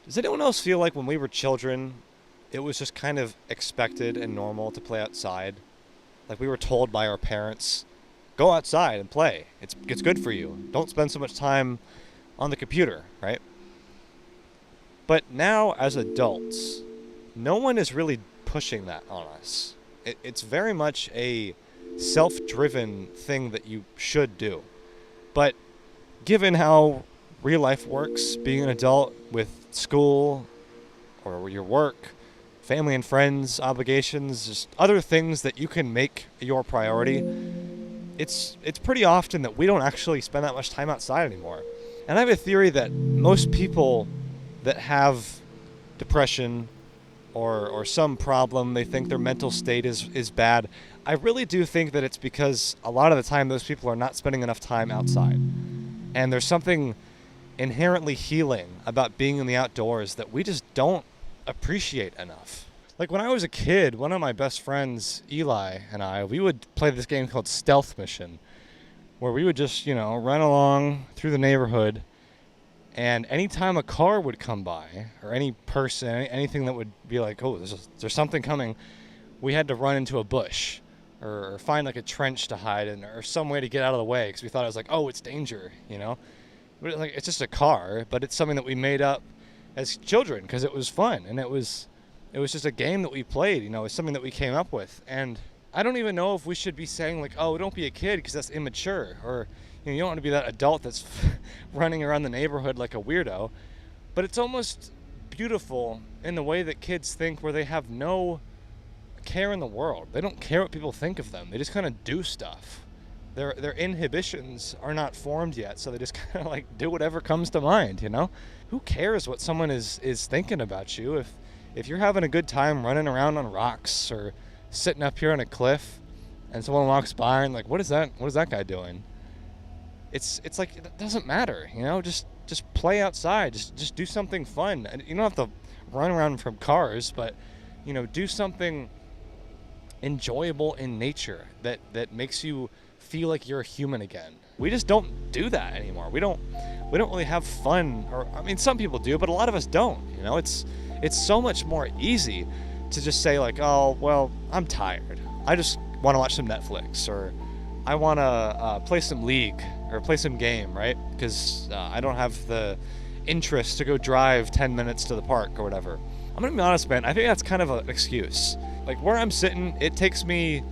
Does anyone else feel like when we were children, it was just kind of expected and normal to play outside? Like we were told by our parents, go outside and play. It's good for you. Don't spend so much time on the computer, right? But now as adults, no one is really pushing that on us. It's very much a self-driven thing that you should do. But given how real life works, being an adult with school or your work, family and friends, obligations, just other things that you can make your priority, it's pretty often that we don't actually spend that much time outside anymore. And I have a theory that most people that have depression or some problem, they think their mental state is bad. I really do think that it's because a lot of the time those people are not spending enough time outside. And there's something inherently healing about being in the outdoors that we just don't appreciate enough. Like when I was a kid, one of my best friends, Eli, and we would play this game called Stealth Mission, where we would just, run along through the neighborhood, and anytime a car would come by, or any person, anything that would be like, oh, there's something coming, we had to run into a bush, or find like a trench to hide in, or some way to get out of the way, because we thought it was like, oh, it's danger, But it's just a car, but it's something that we made up as children because it was fun, and it was just a game that we played. It's something that we came up with, and I don't even know if we should be saying like, oh, don't be a kid because that's immature, or you don't want to be that adult that's running around the neighborhood like a weirdo. But it's almost beautiful in the way that kids think, where they have no care in the world. They don't care what people think of them. They just kind of do stuff. Their inhibitions are not formed yet, so they just kind of like do whatever comes to mind, Who cares what someone is thinking about you? If you're having a good time running around on rocks or sitting up here on a cliff and someone walks by and like, what is that guy doing? It's like, it doesn't matter, just play outside, just do something fun. And you don't have to run around from cars, but do something enjoyable in nature that makes you feel like you're a human again. We just don't do that anymore. We don't really have fun, or some people do, but a lot of us don't. It's so much more easy to just say like, oh well, I'm tired, I just want to watch some Netflix, or I want to play some League or play some game, right? Because I don't have the interest to go drive 10 minutes to the park or whatever. I'm gonna be honest, man, I think that's kind of an excuse. Like where I'm sitting, it takes me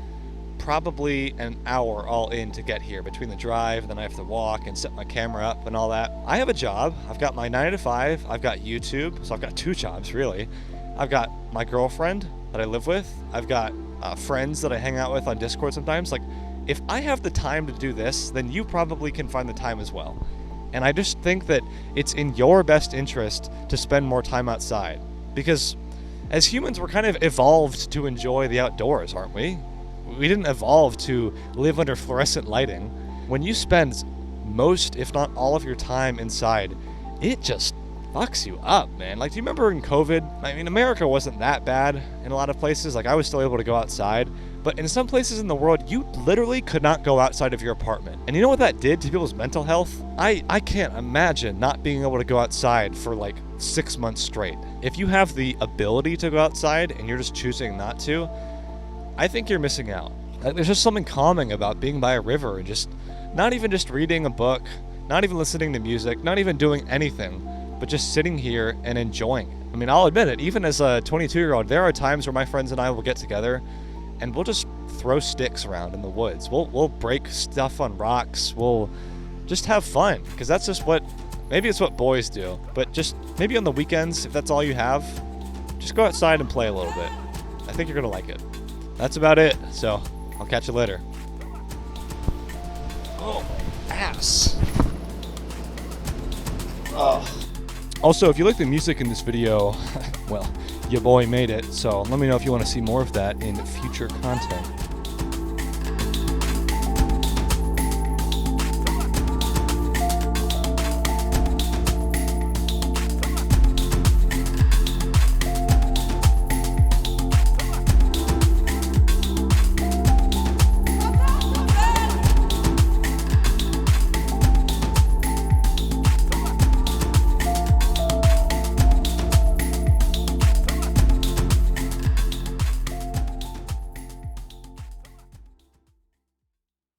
probably an hour all in to get here, between the drive, and then I have to walk and set my camera up and all that. I have a job. I've got my 9 to 5. I've got YouTube, so I've got 2 jobs really. I've got my girlfriend that I live with. I've got friends that I hang out with on Discord sometimes. Like, if I have the time to do this, then you probably can find the time as well. And I just think that it's in your best interest to spend more time outside, because as humans, we're kind of evolved to enjoy the outdoors, aren't we? We didn't evolve to live under fluorescent lighting. When you spend most, if not all of your time inside, it just fucks you up, man. Like, do you remember in COVID? America wasn't that bad in a lot of places. Like, I was still able to go outside. But in some places in the world, you literally could not go outside of your apartment. And you know what that did to people's mental health? I can't imagine not being able to go outside for like 6 months straight. If you have the ability to go outside and you're just choosing not to, I think you're missing out. There's just something calming about being by a river and just not even just reading a book, not even listening to music, not even doing anything, but just sitting here and enjoying it. I'll admit it, even as a 22-year-old, there are times where my friends and I will get together and we'll just throw sticks around in the woods. We'll break stuff on rocks. We'll just have fun, because that's just maybe it's what boys do. But just maybe on the weekends, if that's all you have, just go outside and play a little bit. I think you're gonna like it. That's about it, so I'll catch you later. Oh, ass. Oh. Also, if you like the music in this video, well, your boy made it, so let me know if you want to see more of that in future content.